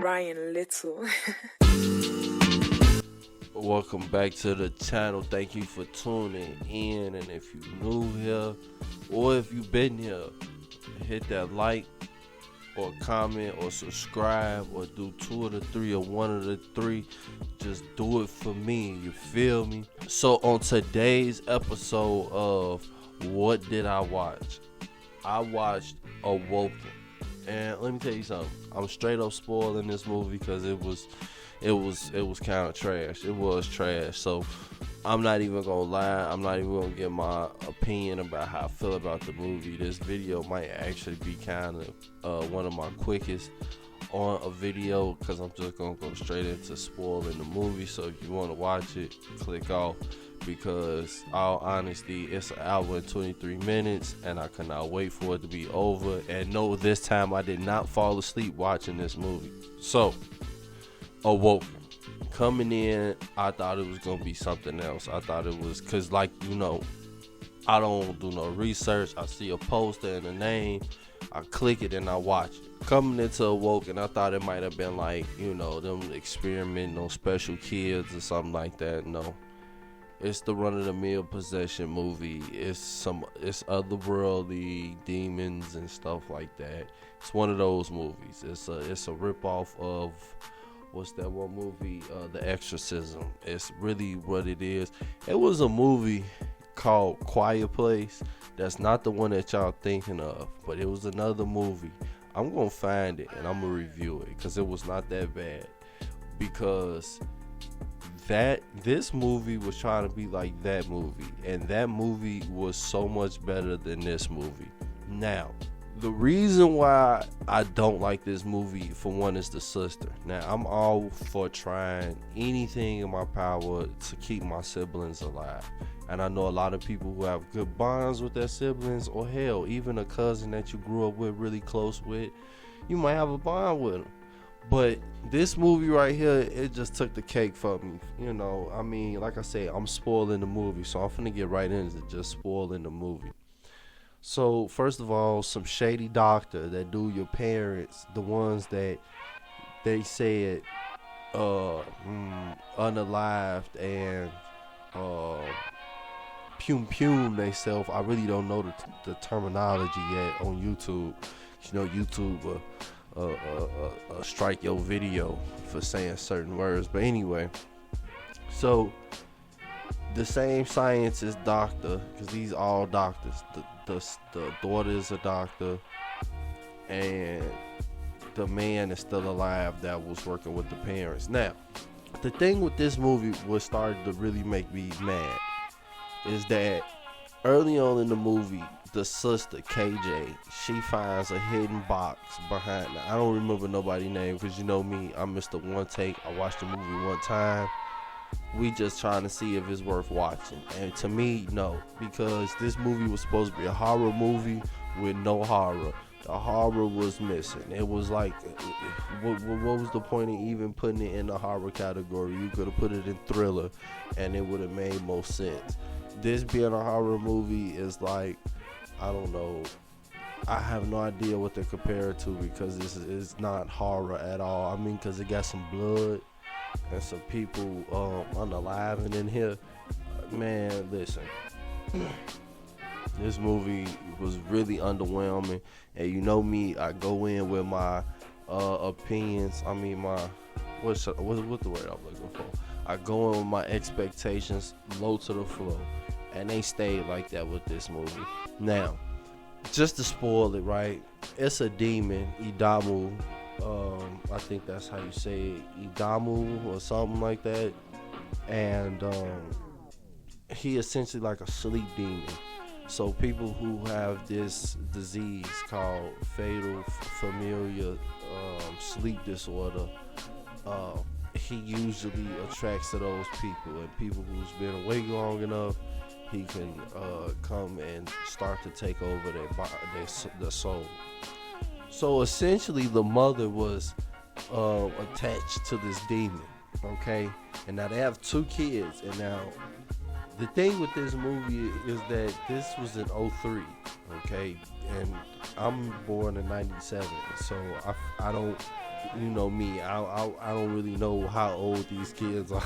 crying little. Welcome back to the channel. Thank you for tuning in. And if you're new here or if you've been here, hit that like or comment or subscribe or do 2 of the 3 or 1 of the 3. Just do it for me. You feel me? So on today's episode of What Did I Watch? I watched Awoken. And let me tell you something. I'm straight up spoiling this movie because it was kind of trash. It was trash. So I'm not even gonna lie. I'm not even gonna give my opinion about how I feel about the movie. This video might actually be kind of one of my quickest on a video because I'm just gonna go straight into spoiling the movie. So if you want to watch it, click off, because all honesty, it's an hour and 23 minutes and I cannot wait for it to be over. And no, this time I did not fall asleep watching this movie. So Awoken. Coming in, I thought it was gonna be something else. I thought it was, cause like, you know, I don't do no research. I see a poster and a name, I click it and I watch it. Coming into Awoken, I thought it might have been like, you know, them experimenting on special kids or something like that. No, it's the run-of-the-mill possession movie. It's otherworldly demons and stuff like that. It's one of those movies. It's a ripoff of, what's that one movie? The Exorcism. It's really what it is. It was a movie called Quiet Place. That's not the one that y'all thinking of, but it was another movie. I'm gonna find it and I'm gonna review it because it was not that bad. Because this movie was trying to be like that movie, and that movie was so much better than this movie. Now, the reason why I don't like this movie, for one, is the sister. Now, I'm all for trying anything in my power to keep my siblings alive. And I know a lot of people who have good bonds with their siblings, or hell, even a cousin that you grew up with, really close with, you might have a bond with them. But this movie right here, it just took the cake for me. You know, I mean, like I say, I'm spoiling the movie, so I'm finna get right into just spoiling the movie. So first of all, some shady doctor that do your parents, the ones that they said unalived and pum they self. I really don't know the terminology yet on YouTube. You know, YouTube strike your video for saying certain words. But anyway, so the same scientist doctor, because these all doctors. The daughter is a doctor, and the man is still alive that was working with the parents. Now, the thing with this movie, what started to really make me mad, is that early on in the movie, the sister KJ, she finds a hidden box behind her. I don't remember nobody's name because you know me, I missed the one take. I watched the movie one time. We just trying to see if it's worth watching, and to me, no, because this movie was supposed to be a horror movie with no horror. The horror was missing. It was like, what was the point of even putting it in the horror category? You could have put it in thriller and it would have made more sense. This being a horror movie is like, I don't know, I have no idea what to compare it to, because this is not horror at all. I mean, because it got some blood and some people unaliving in here. Man, listen, this movie was really underwhelming. And you know me, I go in with my opinions. I mean, my what's the word I'm looking for? I go in with my expectations low to the floor, and they stayed like that with this movie. Now, just to spoil it, right? It's a demon, Idamu. I think that's how you say it, Idamu or something like that. And he essentially like a sleep demon. So people who have this disease called fatal familiar sleep disorder, he usually attracts to those people, and people who's been awake long enough, he can come and start to take over their soul. So essentially, the mother was attached to this demon, okay? And now they have 2 kids. And now the thing with this movie is that this was in 03, okay? And I'm born in 97, so I don't you know me, I don't really know how old these kids are.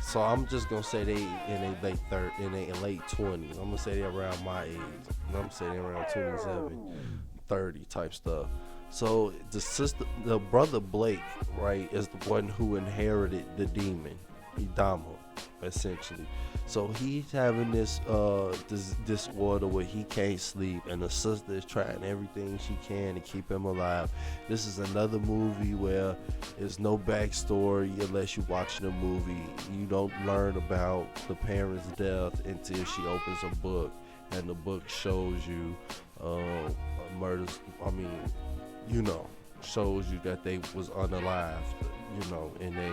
So I'm just gonna say they in their late 20s. I'm gonna say they're around my age. I'm gonna say they're around 27, 30 type stuff. So the brother Blake, right, is the one who inherited the demon, Idama, essentially. So he's having this disorder where he can't sleep, and the sister is trying everything she can to keep him alive. This is another movie where there's no backstory unless you watch the movie. You don't learn about the parents' death until she opens a book, and the book shows you murders. Shows you that they was unalived, and they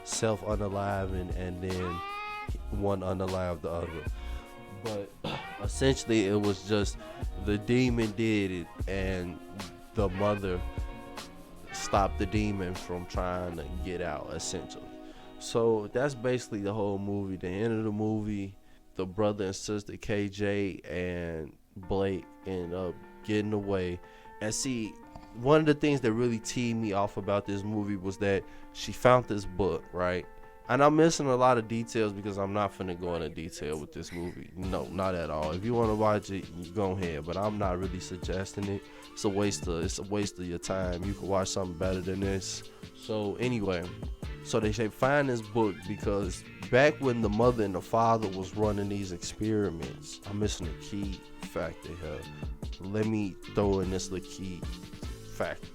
self-unaliving, and then one unalive the other. But essentially it was just the demon did it, and the mother stopped the demon from trying to get out, essentially. So that's basically the whole movie. The end of the movie, the brother and sister KJ and Blake end up getting away. And see, one of the things that really teed me off about this movie was that she found this book, right? And I'm missing a lot of details because I'm not finna go into detail with this movie. No, not at all. If you want to watch it, you go ahead. But I'm not really suggesting it. It's a waste of your time. You can watch something better than this. So anyway, so they say find this book because back when the mother and the father was running these experiments, I'm missing a key factor here. Let me throw in this little key factor.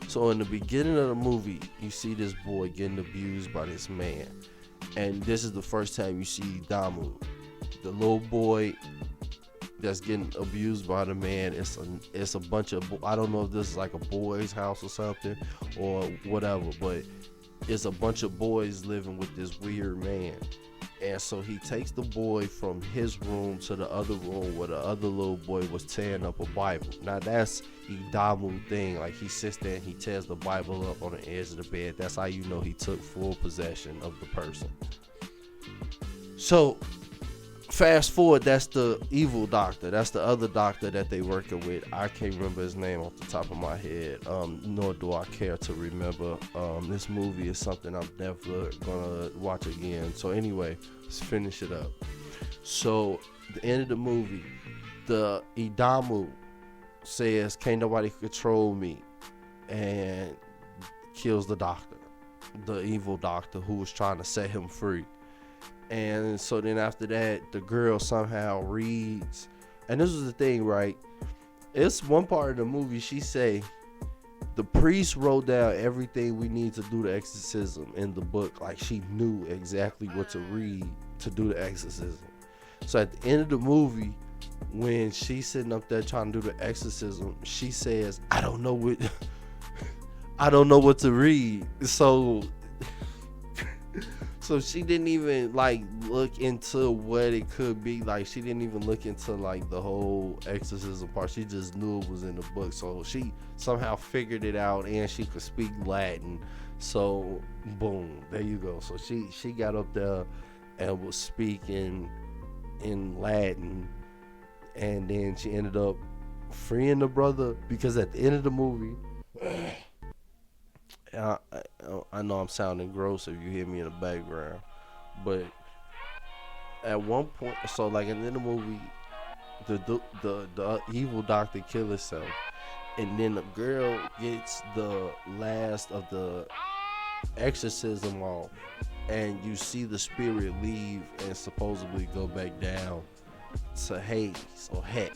So in the beginning of the movie, you see this boy getting abused by this man. And this is the first time you see Damu. The little boy that's getting abused by the man. It's a bunch of, I don't know if this is like a boys' house or something or whatever, but it's a bunch of boys living with this weird man. And so he takes the boy from his room to the other room where the other little boy was tearing up a Bible. Now that's Idamu thing. Like he sits there and he tears the Bible up on the edge of the bed. That's how you know he took full possession of the person. So fast forward, that's the evil doctor. That's the other doctor that they working with. I can't remember his name off the top of my head. Nor do I care to remember. This movie is something I'm never gonna watch again. So anyway, let's finish it up. So the end of the movie, the Idamu says, "Can't nobody control me," and kills the doctor, the evil doctor who was trying to set him free. And so then after that, the girl somehow reads, and this was the thing, right? It's one part of the movie, she say, the priest wrote down everything we need to do the exorcism in the book. Like she knew exactly what to read to do the exorcism. So at the end of the movie, when she's sitting up there trying to do the exorcism, she says, I don't know what to read. So she didn't even like look into what it could be. Like she didn't even look into like the whole exorcism part. She just knew it was in the book. So she somehow figured it out, and she could speak Latin. So boom, there you go. So she got up there and was speaking in Latin, and then she ended up freeing the brother, because at the end of the movie, I know I'm sounding gross if you hear me in the background, but at one point, so like in the movie, the evil doctor kills himself, and then the girl gets the last of the exorcism off, and you see the spirit leave and supposedly go back down to Hades or Heck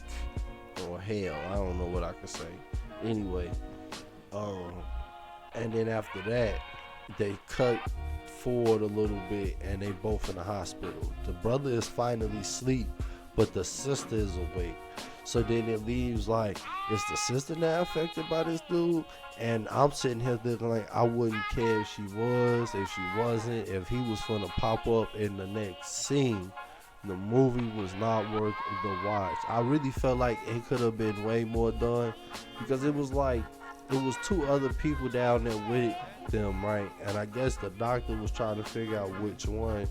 or Hell. I don't know what I could say. Anyway, and then after that, they cut forward a little bit, and they both in the hospital. The brother is finally asleep, but the sister is awake. So then it leaves like, is the sister now affected by this dude? And I'm sitting here thinking like, I wouldn't care if she was, if she wasn't, if he was gonna pop up in the next scene. The movie was not worth the watch. I really felt like it could have been way more done, because it was like, it was two other people down there with them, right? And I guess the doctor was trying to figure out which one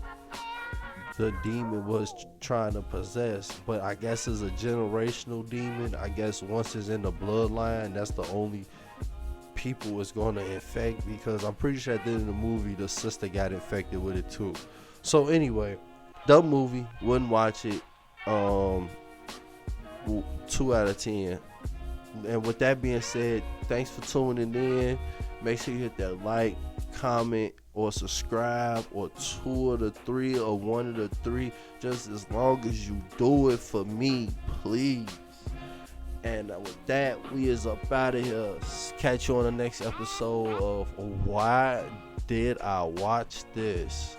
the demon was trying to possess. But I guess it's a generational demon. I guess once it's in the bloodline, that's the only people was going to infect, because I'm pretty sure at the end of the movie the sister got infected with it too. So anyway, the movie, wouldn't watch it. 2 out of 10. And with that being said, thanks for tuning in. Make sure you hit that like, comment, or subscribe, or 2 of the 3, or 1 of the 3. Just as long as you do it for me, please. And with that, we is up out of here. Catch you on the next episode of Why Did I Watch This?